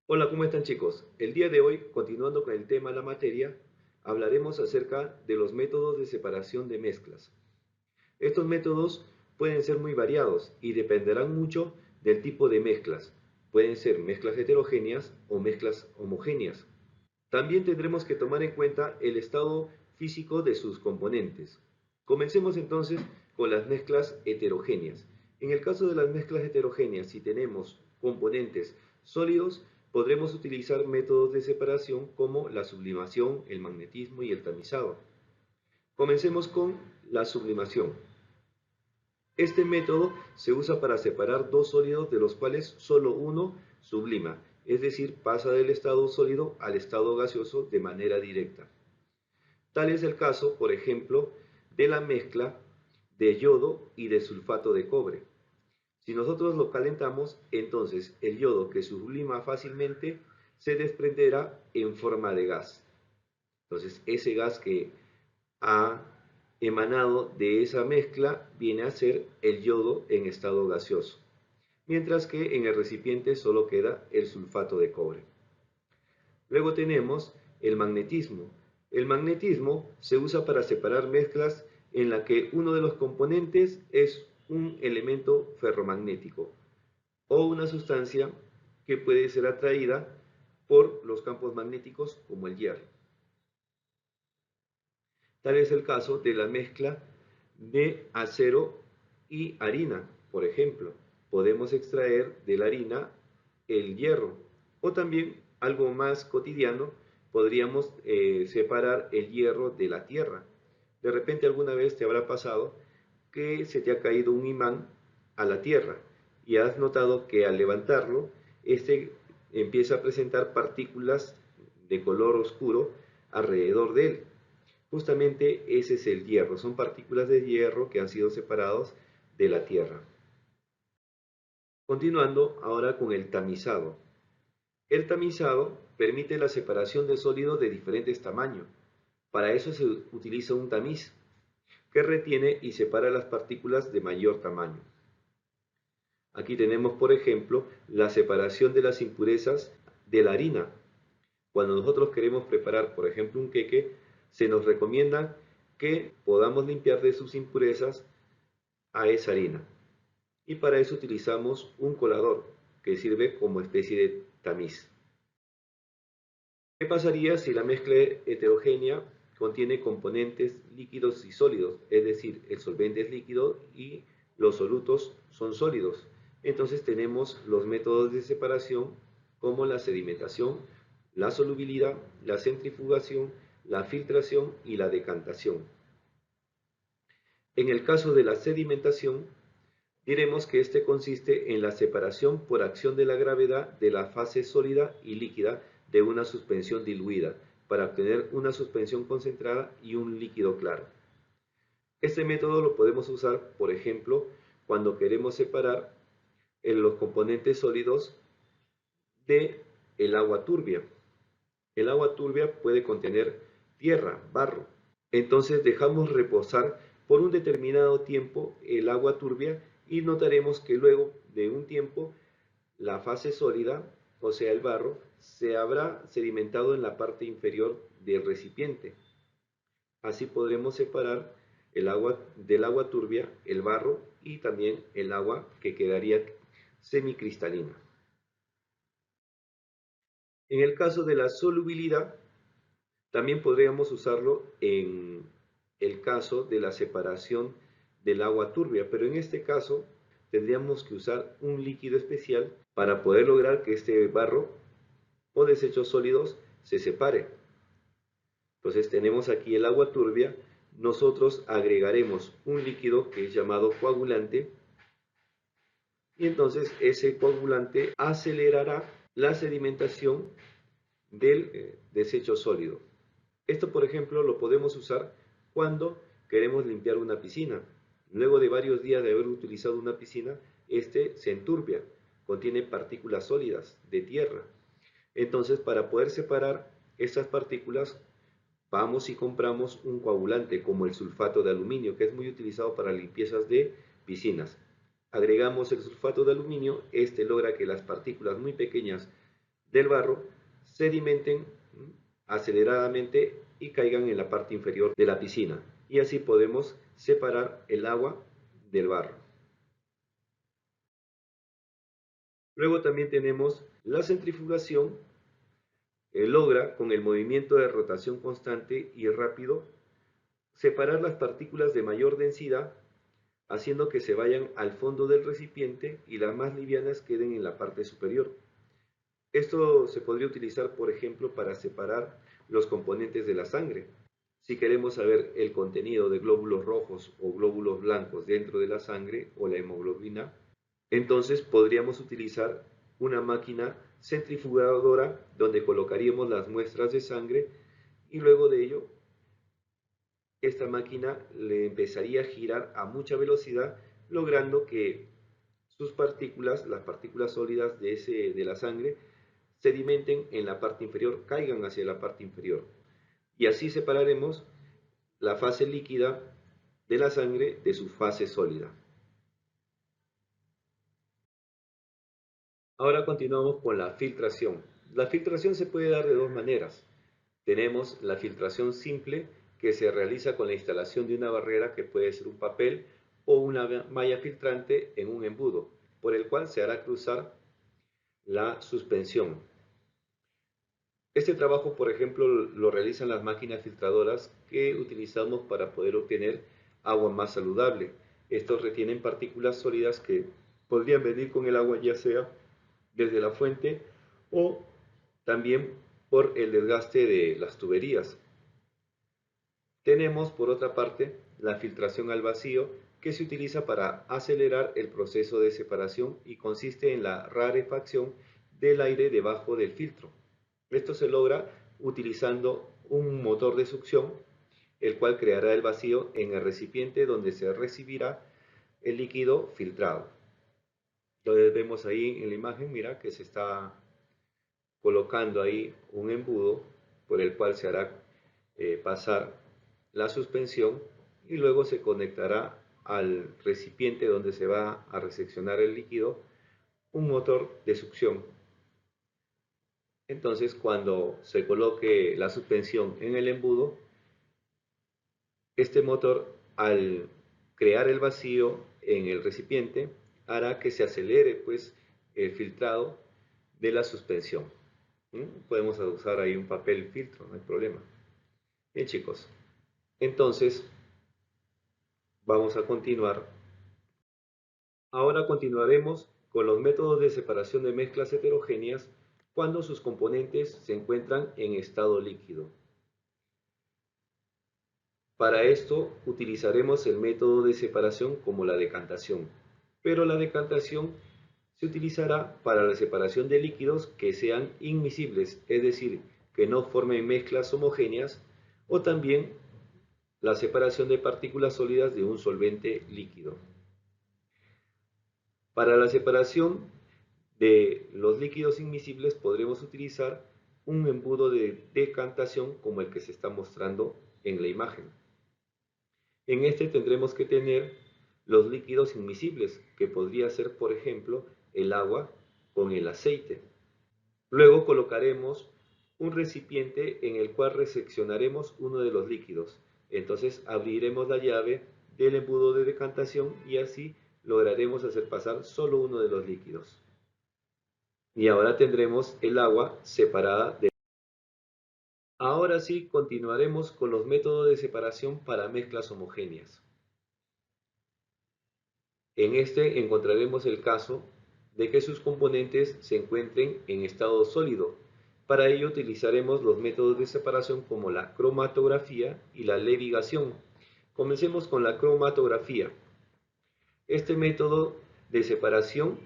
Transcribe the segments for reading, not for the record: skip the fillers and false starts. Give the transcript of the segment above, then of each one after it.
Hola, ¿cómo están chicos? El día de hoy, continuando con el tema de la materia, hablaremos acerca de los métodos de separación de mezclas. Estos métodos pueden ser muy variados y dependerán mucho del tipo de mezclas. Pueden ser mezclas heterogéneas o mezclas homogéneas. También tendremos que tomar en cuenta el estado físico de sus componentes. Comencemos entonces con las mezclas heterogéneas. En el caso de las mezclas heterogéneas, si tenemos componentes sólidos, podremos utilizar métodos de separación como la sublimación, el magnetismo y el tamizado. Comencemos con la sublimación. Este método se usa para separar dos sólidos de los cuales solo uno sublima, es decir, pasa del estado sólido al estado gaseoso de manera directa. Tal es el caso, por ejemplo, de la mezcla de yodo y de sulfato de cobre. Si nosotros lo calentamos, entonces el yodo que sublima fácilmente se desprenderá en forma de gas. Entonces ese gas que ha emanado de esa mezcla viene a ser el yodo en estado gaseoso, mientras que en el recipiente solo queda el sulfato de cobre. Luego tenemos el magnetismo. El magnetismo se usa para separar mezclas en la que uno de los componentes es un elemento ferromagnético o una sustancia que puede ser atraída por los campos magnéticos como el hierro. Tal es el caso de la mezcla de acero y harina. Por ejemplo, podemos extraer de la harina el hierro o también algo más cotidiano, podríamos separar el hierro de la tierra. De repente alguna vez te habrá pasado que se te ha caído un imán a la tierra y has notado que al levantarlo, este empieza a presentar partículas de color oscuro alrededor de él. Justamente ese es el hierro, son partículas de hierro que han sido separados de la tierra. Continuando ahora con el tamizado. El tamizado permite la separación de sólidos de diferentes tamaños. Para eso se utiliza un tamiz que retiene y separa las partículas de mayor tamaño. Aquí tenemos, por ejemplo, la separación de las impurezas de la harina. Cuando nosotros queremos preparar, por ejemplo, un queque, se nos recomienda que podamos limpiar de sus impurezas a esa harina. Y para eso utilizamos un colador que sirve como especie de tamiz. ¿Qué pasaría si la mezcla heterogénea contiene componentes líquidos y sólidos? Es decir, el solvente es líquido y los solutos son sólidos. Entonces tenemos los métodos de separación como la sedimentación, la solubilidad, la centrifugación, la filtración y la decantación. En el caso de la sedimentación, diremos que este consiste en la separación por acción de la gravedad de la fase sólida y líquida de una suspensión diluida, para obtener una suspensión concentrada y un líquido claro. Este método lo podemos usar, por ejemplo, cuando queremos separar los componentes sólidos de el agua turbia. El agua turbia puede contener tierra, barro. Entonces dejamos reposar por un determinado tiempo el agua turbia y notaremos que luego de un tiempo la fase sólida, o sea el barro, se habrá sedimentado en la parte inferior del recipiente. Así podremos separar el agua del agua turbia, el barro y también el agua que quedaría semicristalina. En el caso de la solubilidad, también podríamos usarlo en el caso de la separación del agua turbia, pero en este caso tendríamos que usar un líquido especial para poder lograr que este barro o desechos sólidos se separe. Entonces tenemos aquí el agua turbia, nosotros agregaremos un líquido que es llamado coagulante y entonces ese coagulante acelerará la sedimentación del desecho sólido. Esto, por ejemplo, lo podemos usar cuando queremos limpiar una piscina. Luego de varios días de haber utilizado una piscina, este se enturbia, contiene partículas sólidas de tierra. Entonces, para poder separar estas partículas, vamos y compramos un coagulante como el sulfato de aluminio, que es muy utilizado para limpiezas de piscinas. Agregamos el sulfato de aluminio, este logra que las partículas muy pequeñas del barro sedimenten aceleradamente y caigan en la parte inferior de la piscina. Y así podemos separar el agua del barro. Luego también tenemos la centrifugación, logra con el movimiento de rotación constante y rápido separar las partículas de mayor densidad, haciendo que se vayan al fondo del recipiente y las más livianas queden en la parte superior. Esto se podría utilizar, por ejemplo, para separar los componentes de la sangre. Si queremos saber el contenido de glóbulos rojos o glóbulos blancos dentro de la sangre o la hemoglobina, entonces podríamos utilizar una máquina centrifugadora donde colocaríamos las muestras de sangre y luego de ello esta máquina le empezaría a girar a mucha velocidad, logrando que sus partículas, las partículas sólidas de la sangre, sedimenten en la parte inferior, caigan hacia la parte inferior. Y así separaremos la fase líquida de la sangre de su fase sólida. Ahora continuamos con la filtración. La filtración se puede dar de dos maneras. Tenemos la filtración simple, que se realiza con la instalación de una barrera que puede ser un papel o una malla filtrante en un embudo, por el cual se hará cruzar la suspensión. Este trabajo, por ejemplo, lo realizan las máquinas filtradoras que utilizamos para poder obtener agua más saludable. Estos retienen partículas sólidas que podrían venir con el agua, ya sea desde la fuente o también por el desgaste de las tuberías. Tenemos, por otra parte, la filtración al vacío, que se utiliza para acelerar el proceso de separación y consiste en la rarefacción del aire debajo del filtro. Esto se logra utilizando un motor de succión, el cual creará el vacío en el recipiente donde se recibirá el líquido filtrado. Entonces vemos ahí en la imagen, mira que se está colocando ahí un embudo por el cual se hará pasar la suspensión y luego se conectará al recipiente donde se va a recepcionar el líquido un motor de succión. Entonces, cuando se coloque la suspensión en el embudo, este motor, al crear el vacío en el recipiente, hará que se acelere pues el filtrado de la suspensión. Podemos usar ahí un papel filtro, no hay problema. Bien, chicos, entonces vamos a continuar. Ahora continuaremos con los métodos de separación de mezclas heterogéneas cuando sus componentes se encuentran en estado líquido. Para esto utilizaremos el método de separación como la decantación, pero la decantación se utilizará para la separación de líquidos que sean inmiscibles, es decir, que no formen mezclas homogéneas, o también la separación de partículas sólidas de un solvente líquido. Para la separación de los líquidos inmiscibles podremos utilizar un embudo de decantación como el que se está mostrando en la imagen. En este tendremos que tener los líquidos inmiscibles, que podría ser, por ejemplo, el agua con el aceite. Luego colocaremos un recipiente en el cual reseccionaremos uno de los líquidos. Entonces abriremos la llave del embudo de decantación y así lograremos hacer pasar solo uno de los líquidos. Y ahora tendremos el agua separada de... Ahora sí continuaremos con los métodos de separación para mezclas homogéneas. En este encontraremos el caso de que sus componentes se encuentren en estado sólido. Para ello utilizaremos los métodos de separación como la cromatografía y la levigación. Comencemos con la cromatografía. Este método de separación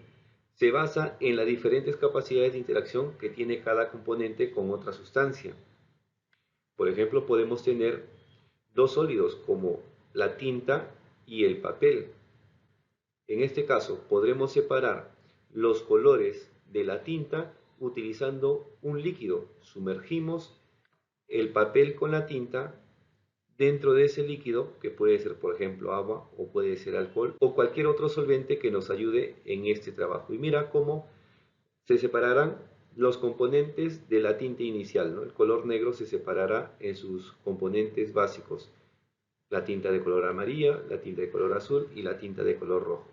se basa en las diferentes capacidades de interacción que tiene cada componente con otra sustancia. Por ejemplo, podemos tener dos sólidos como la tinta y el papel. En este caso, podremos separar los colores de la tinta utilizando un líquido. Sumergimos el papel con la tinta dentro de ese líquido, que puede ser, por ejemplo, agua o puede ser alcohol o cualquier otro solvente que nos ayude en este trabajo. Y mira cómo se separarán los componentes de la tinta inicial, ¿no? El color negro se separará en sus componentes básicos: la tinta de color amarilla, la tinta de color azul y la tinta de color rojo.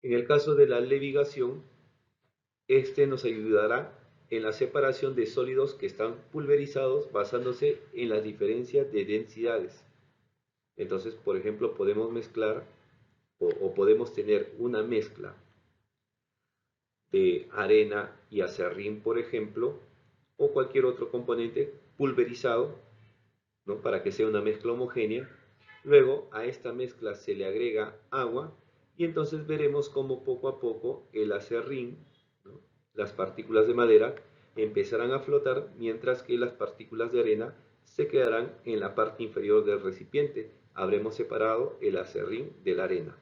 En el caso de la levigación, este nos ayudará en la separación de sólidos que están pulverizados basándose en las diferencias de densidades. Entonces, por ejemplo, podemos mezclar o podemos tener una mezcla de arena y acerrín, por ejemplo, o cualquier otro componente pulverizado, ¿no? Para que sea una mezcla homogénea. Luego a esta mezcla se le agrega agua y entonces veremos cómo poco a poco el acerrín, ¿no? Las partículas de madera empezarán a flotar mientras que las partículas de arena se quedarán en la parte inferior del recipiente. Habremos separado el acerrín de la arena.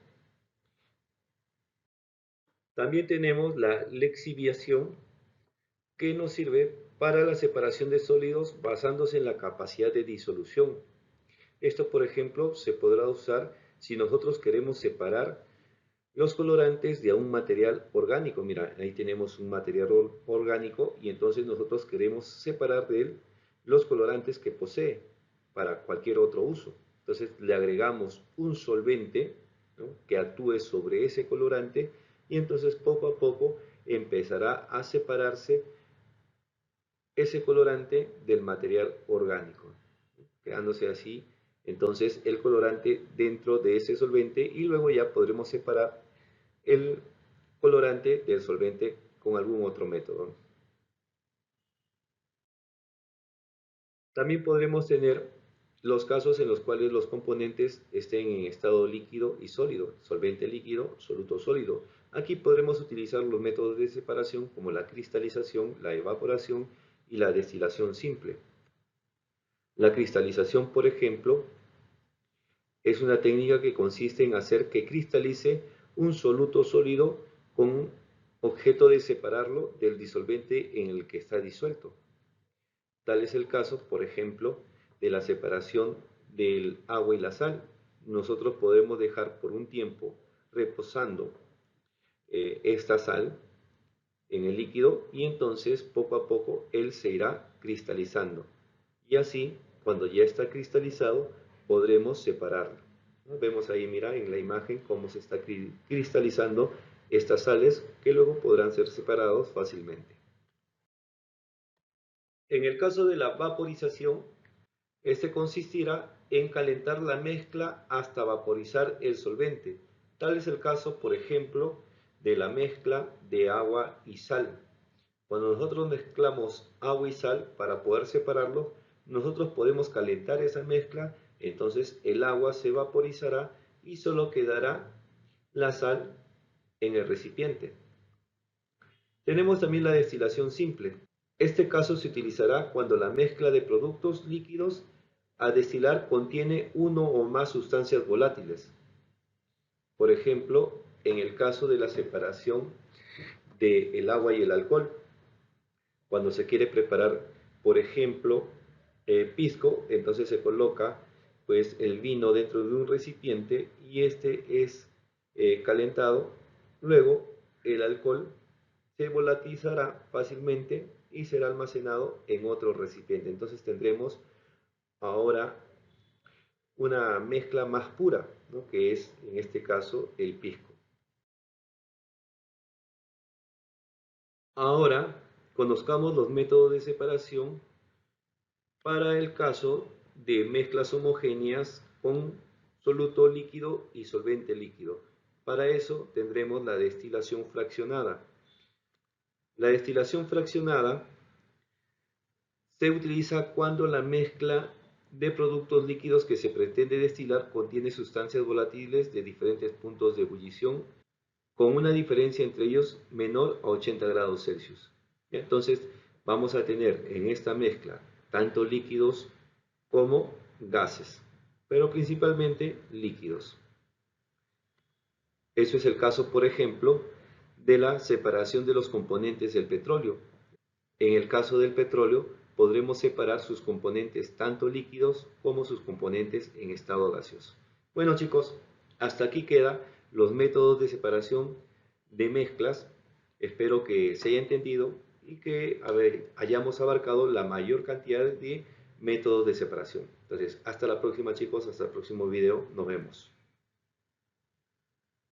También tenemos la lixiviación, que nos sirve para la separación de sólidos basándose en la capacidad de disolución. Esto, por ejemplo, se podrá usar si nosotros queremos separar los colorantes de un material orgánico. Mira, ahí tenemos un material orgánico y entonces nosotros queremos separar de él los colorantes que posee para cualquier otro uso. Entonces le agregamos un solvente, ¿no?, que actúe sobre ese colorante y entonces poco a poco empezará a separarse ese colorante del material orgánico, quedándose así entonces el colorante dentro de ese solvente, y luego ya podremos separar el colorante del solvente con algún otro método. También podremos tener los casos en los cuales los componentes estén en estado líquido y sólido, solvente líquido, soluto sólido. Aquí podremos utilizar los métodos de separación como la cristalización, la evaporación y la destilación simple. La cristalización, por ejemplo, es una técnica que consiste en hacer que cristalice un soluto sólido con objeto de separarlo del disolvente en el que está disuelto. Tal es el caso, por ejemplo, de la separación del agua y la sal. Nosotros podemos dejar por un tiempo reposando esta sal en el líquido y entonces poco a poco él se irá cristalizando. Y así, cuando ya está cristalizado, podremos separarlo. Vemos ahí, mira, en la imagen cómo se está cristalizando estas sales que luego podrán ser separados fácilmente. En el caso de la vaporización, este consistirá en calentar la mezcla hasta vaporizar el solvente. Tal es el caso, por ejemplo, de la mezcla de agua y sal. Cuando nosotros mezclamos agua y sal para poder separarlo, nosotros podemos calentar esa mezcla, entonces el agua se vaporizará y solo quedará la sal en el recipiente. Tenemos también la destilación simple. Este caso se utilizará cuando la mezcla de productos líquidos a destilar contiene uno o más sustancias volátiles. Por ejemplo, en el caso de la separación del agua y el alcohol, cuando se quiere preparar, por ejemplo, pisco, entonces se coloca pues el vino dentro de un recipiente y este es calentado. Luego el alcohol se volatilizará fácilmente y será almacenado en otro recipiente. Entonces tendremos ahora una mezcla más pura, ¿no?, que es en este caso el pisco. Ahora conozcamos los métodos de separación para el caso de mezclas homogéneas con soluto líquido y solvente líquido. Para eso tendremos la destilación fraccionada. La destilación fraccionada se utiliza cuando la mezcla de productos líquidos que se pretende destilar contiene sustancias volátiles de diferentes puntos de ebullición con una diferencia entre ellos menor a 80 grados Celsius. Entonces vamos a tener en esta mezcla tanto líquidos como gases, pero principalmente líquidos. Eso es el caso, por ejemplo, de la separación de los componentes del petróleo. En el caso del petróleo, podremos separar sus componentes tanto líquidos como sus componentes en estado gaseoso. Bueno, chicos, hasta aquí quedan los métodos de separación de mezclas Espero que se haya entendido y que hayamos abarcado la mayor cantidad de métodos de separación. Entonces, hasta la próxima chicos, hasta el próximo video, nos vemos.